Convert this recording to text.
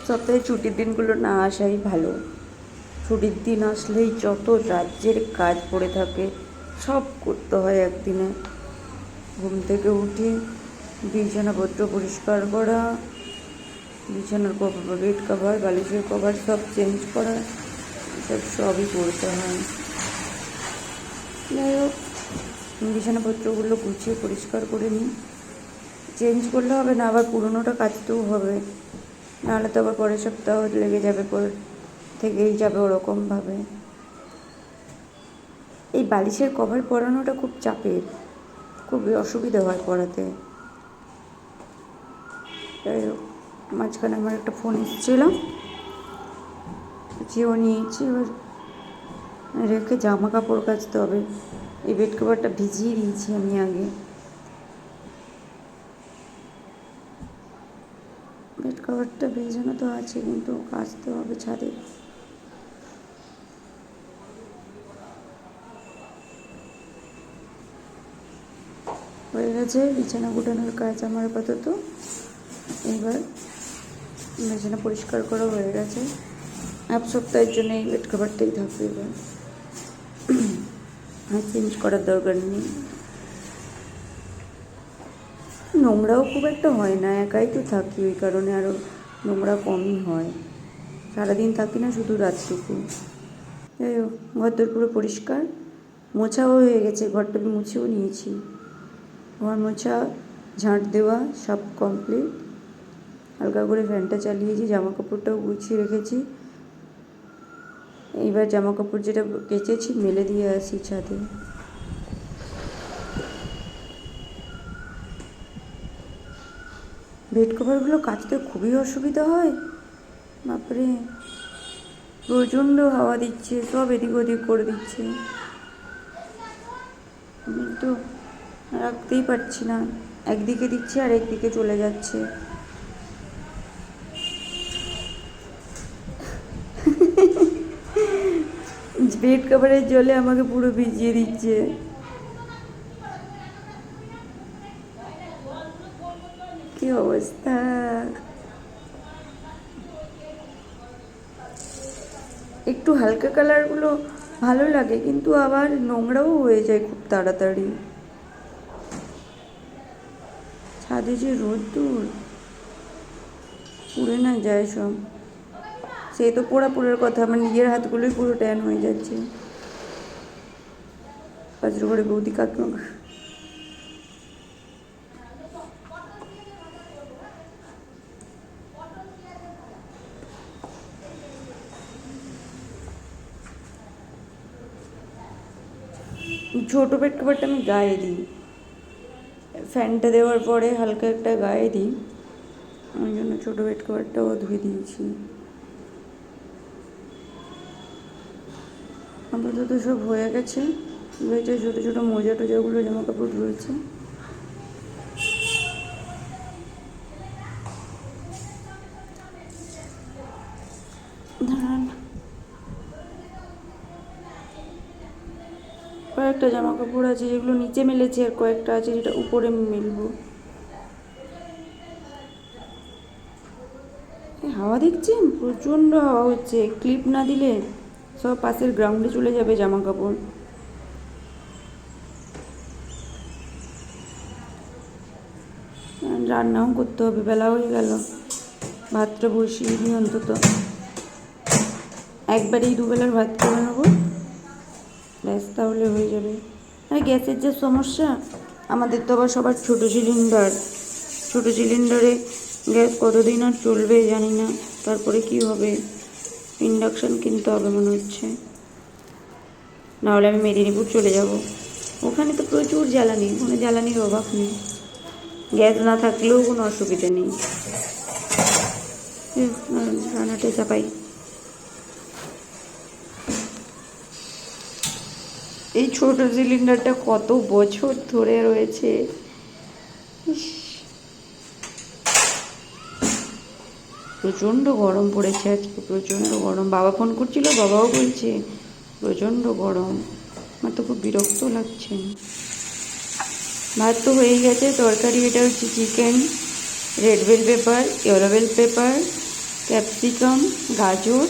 সপ্তাহে ছুটির দিনগুলো না আসাই ভালো। ছুটির দিন আসলেই যত রাজ্যের কাজ পড়ে থাকে সব করতে হয় একদিনে। ঘুম থেকে উঠে বিছানাপত্র পরিষ্কার করা, বিছানার কভার, বেড কভার, বালিশের কভার সব চেঞ্জ করা, সবই করতে হয়। যাই হোক, বিছানাপত্রগুলো গুছিয়ে পরিষ্কার করে নিই। চেঞ্জ করলে হবে না, আবার পুরোনোটা কাচতেও হবে, নাহলে তো আবার পরের সপ্তাহ লেগে যাবে, থেকেই যাবে ওরকমভাবে। এই বালিশের কভার পরানোটা খুব চাপের, খুবই অসুবিধা হয় পরাতে। যাই হোক, মাঝখানে আমার একটা ফোন এসেছিল, যেও নিয়েছি, এবার রেখে জামা কাপড় কাচতে হবে। এই বেড কভারটা ভিজিয়ে দিয়েছি আমি আগে। বেড কভারটা ভেজানো তো আছে, কিন্তু কাচতে হবে ছাদে। হয়ে গেছে বিছানা গুটানোর কাজ আমার আপাতত। এবার বিছানা পরিষ্কার করা হয়ে গেছে। এক সপ্তাহের জন্য এই বেড কভারটাই থাকবে এবার, আর চেঞ্জ করার দরকার নেই। নোংরাও খুব একটা হয় না, একাই তো থাকি, ওই কারণে আরও নোংরা কমই হয়। সারাদিন থাকি না, শুধু রাতটুকু। যাই হোক, ঘরদোর পুরো পরিষ্কার, মোছাও হয়ে গেছে, ঘরটা আমি মুছেও নিয়েছি। ঘর মোছা, ঝাঁট দেওয়া সব কমপ্লিট। হালকা করে ফ্যানটা চালিয়েছি, জামা কাপড়টাও গুছিয়ে রেখেছি। এইবার জামা কাপড় যেটা কেচেছি মেলে দিয়ে আসি ছাদে। বেড কভারগুলো কাচতে খুবই অসুবিধা হয়, বাপরে, প্রচণ্ড হাওয়া দিচ্ছে, সব এদিক ওদিক করে দিচ্ছে। আমি তো রাখতেই পারছি না, একদিকে দিচ্ছে আর একদিকে চলে যাচ্ছে। বেড কভারের জলে আমাকে পুরো ভিজিয়ে দিচ্ছে। কি অবস্থা! একটু হালকা কালারগুলো ভালো লাগে, কিন্তু আবার নোংরাও হয়ে যায় খুব তাড়াতাড়ি। ছাদে যে রোদ্দুর, পুড়ে না যায় সব। সে তো পোড়ার কথা, আমার নিজের হাতগুলোই পুরো ট্যান হয়ে যাচ্ছে। পাঁচের ঘরে বৌদি কাকিমা ছোটো বেড কভারটা আমি গায়ে দিই, ফ্যানটা দেওয়ার পরে হালকা একটা গায়ে দিই, ওই জন্য ছোটো বেড কভারটাও ধুয়ে দিয়েছি। আপাতত সব হয়ে গেছে, রয়েছে ছোটো ছোটো মোজা টোজাগুলো, জামা কাপড় রয়েছে। দাঁড়ান, কয়েকটা জামা কাপড় আছে যেগুলো নিচে মেলেছি, আর কয়েকটা আছে যেটা উপরে মেলবো। হাওয়া দেখছেন, প্রচণ্ড হাওয়া হচ্ছে, ক্লিপ না দিলে সব পাশের গ্রাউন্ডে চলে যাবে জামা কাপড়। রান্নাও করতে হবে, বেলা হয়ে গেল, ভাতটা বসিয়ে দিই অন্তত, একবারেই দুবেলার ভাত করে নেবো, ব্যাস, তাহলে হয়ে যাবে। আর গ্যাসের যে সমস্যা, আমাদের তো আবার সবার ছোটো সিলিন্ডার, ছোটো সিলিন্ডারে গ্যাস কতদিন আর চলবে জানি না, তারপরে কি হবে। ইন্ডাকশান কিনতে হবে মনে হচ্ছে, নাহলে আমি মেদিনীপুর চলে যাব। ওখানে তো প্রচুর জ্বালানি, ওখানে জ্বালানির অভাব নেই, গ্যাস না থাকলেও কোনো অসুবিধা নেই। রান্নাটা চাপাই। এই ছোট সিলিন্ডারটা কত বছর ধরে রয়েছে, প্রচণ্ড গরম পড়েছে আজকে, প্রচণ্ড গরম। বাবা ফোন করছিল, বাবাও বলছে প্রচণ্ড গরম, আমার তো খুব বিরক্ত লাগছে। ভাত তো হয়ে গেছে, তরকারি এটা হচ্ছে chicken, red bell pepper, yellow bell pepper, capsicum, গাজর,